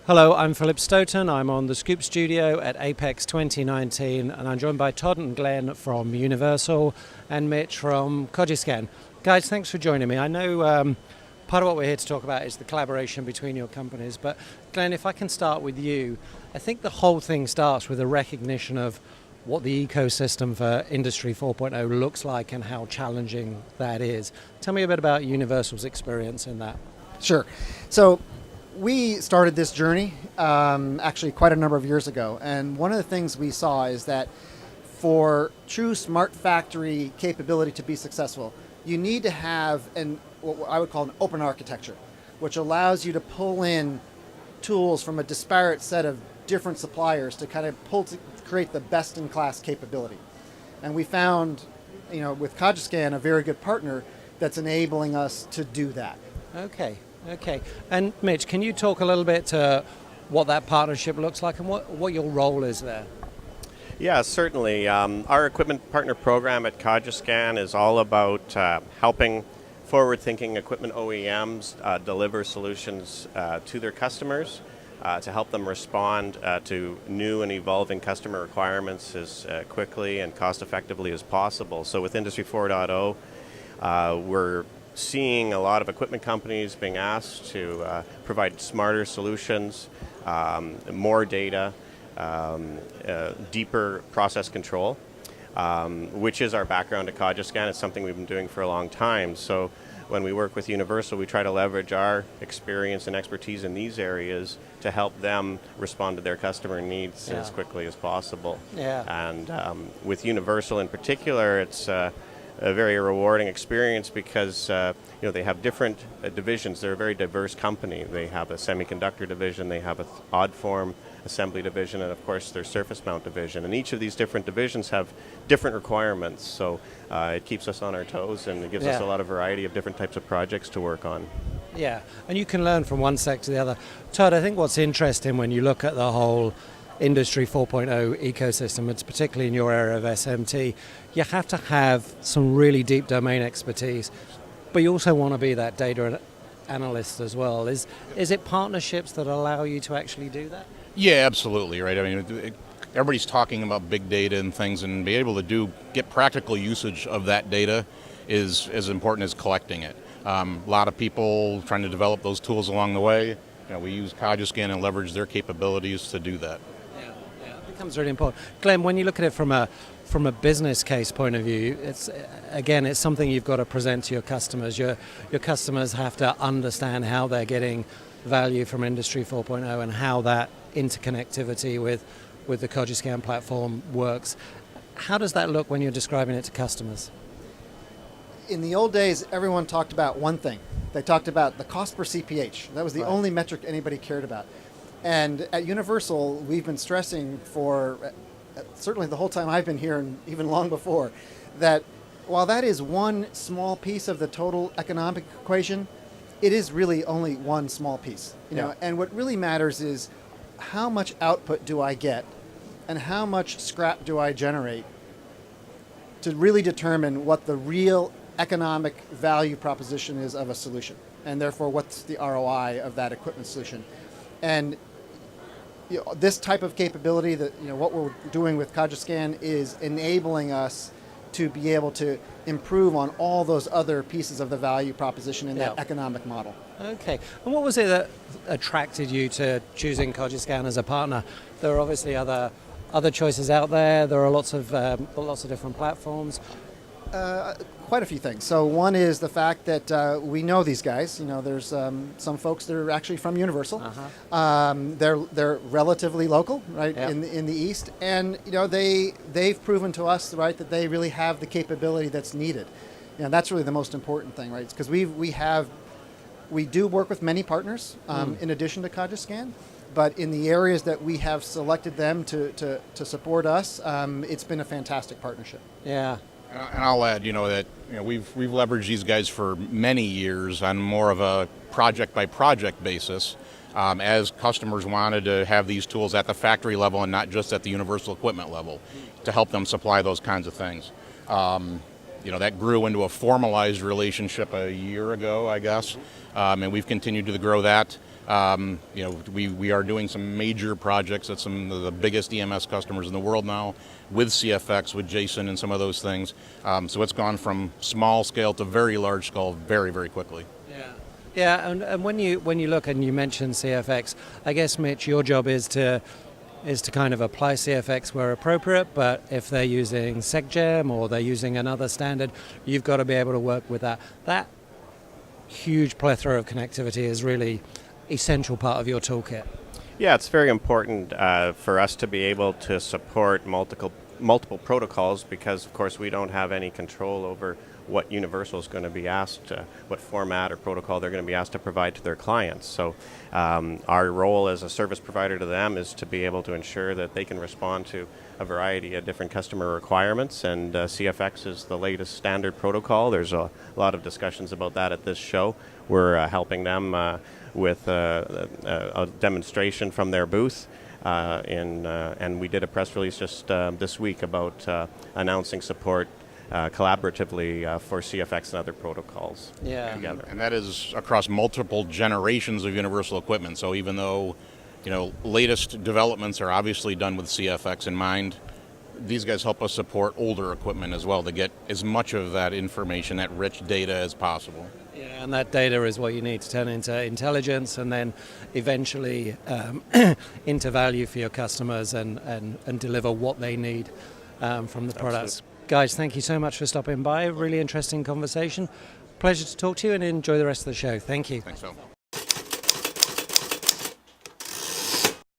Hello, I'm Philip Stoten. I'm on the Scoop Studio at Apex 2019, and I'm joined by Todd and Glenn from Universal and Mitch from Cogiscan. Guys, thanks for joining me. I know part of what we're here to talk about is the collaboration between your companies, but Glenn, if I can start with you, I think the whole thing starts with a recognition of what the ecosystem for Industry 4.0 looks like and how challenging that is. Tell me a bit about Universal's experience in that. Sure. So we started this journey actually quite a number of years ago, and one of the things we saw is that for true smart factory capability to be successful, you need to have what I would call an open architecture, which allows you to pull in tools from a disparate set of different suppliers to kind of create the best-in-class capability. And we found, with Cogiscan, a very good partner that's enabling us to do that. Okay. And Mitch, can you talk a little bit to what that partnership looks like and what your role is there? Yeah, certainly. Our equipment partner program at Cogiscan is all about helping forward-thinking equipment OEMs deliver solutions to their customers to help them respond to new and evolving customer requirements as quickly and cost-effectively as possible. So with Industry 4.0, we're seeing a lot of equipment companies being asked to provide smarter solutions, more data, deeper process control, which is our background at Cogiscan. It's something we've been doing for a long time. So when we work with Universal, we try to leverage our experience and expertise in these areas to help them respond to their customer needs as quickly as possible. Yeah. And with Universal in particular, it's a very rewarding experience because they have different divisions. They're a very diverse company. They have a semiconductor division, they have an odd form assembly division, and of course their surface mount division. And each of these different divisions have different requirements, so it keeps us on our toes and it gives us a lot of variety of different types of projects to work on. Yeah, and you can learn from one sector to the other. Todd, I think what's interesting when you look at the whole Industry 4.0 ecosystem, it's particularly in your area of SMT, you have to have some really deep domain expertise, but you also want to be that data analyst as well. Is it partnerships that allow you to actually do that? Yeah, absolutely, right. I mean, everybody's talking about big data and things, and be able to get practical usage of that data is as important as collecting it. A lot of people trying to develop those tools along the way. We use Cogiscan and leverage their capabilities to do that. Yeah, it becomes really important. Glenn, when you look at it from a business case point of view, it's something you've got to present to your customers. Your customers have to understand how they're getting value from Industry 4.0 and how that interconnectivity with the Cogiscan platform works. How does that look when you're describing it to customers? In the old days, everyone talked about one thing. They talked about the cost per CPH. That was the only metric anybody cared about. And at Universal, we've been stressing for certainly the whole time I've been here and even long before, that while that is one small piece of the total economic equation, it is really only one small piece. And what really matters is how much output do I get and how much scrap do I generate to really determine what the real economic value proposition is of a solution, and therefore what's the ROI of that equipment solution. And this type of capability that what we're doing with Cogiscan is enabling us to be able to improve on all those other pieces of the value proposition in that economic model. Okay. And what was it that attracted you to choosing Cogiscan as a partner? There are obviously other choices out there. There are lots of different platforms. Quite a few things. So one is the fact that we know these guys. There's some folks that are actually from Universal. They're relatively local, right, in the East, and they've proven to us, right, that they really have the capability that's needed. That's really the most important thing, right? Because we do work with many partners in addition to Cogiscan, but in the areas that we have selected them to support us, it's been a fantastic partnership. Yeah. And I'll add, that we've leveraged these guys for many years on more of a project by project basis, as customers wanted to have these tools at the factory level and not just at the Universal equipment level to help them supply those kinds of things. That grew into a formalized relationship a year ago, I guess, and we've continued to grow that. We are doing some major projects at some of the biggest EMS customers in the world now with CFX, with Jason, and some of those things. So it's gone from small scale to very large scale very, very quickly. Yeah, and when you look and you mention CFX, I guess, Mitch, your job is to kind of apply CFX where appropriate, but if they're using SegGem or they're using another standard, you've got to be able to work with that. That huge plethora of connectivity is really essential part of your toolkit. Yeah, it's very important for us to be able to support multiple protocols because, of course, we don't have any control over what Universal is going to be asked, what format or protocol they're going to be asked to provide to their clients. So our role as a service provider to them is to be able to ensure that they can respond to a variety of different customer requirements, and CFX is the latest standard protocol. There's a lot of discussions about that at this show. We're helping them with a demonstration from their booth. And we did a press release just this week about announcing support collaboratively for CFX and other protocols together. And that is across multiple generations of Universal equipment. So even though, latest developments are obviously done with CFX in mind, these guys help us support older equipment as well to get as much of that information, that rich data as possible. Yeah, and that data is what you need to turn into intelligence and then eventually into value for your customers and deliver what they need from the products. Absolutely. Guys, thank you so much for stopping by. Really interesting conversation. Pleasure to talk to you and enjoy the rest of the show. Thank you. Thanks, Phil.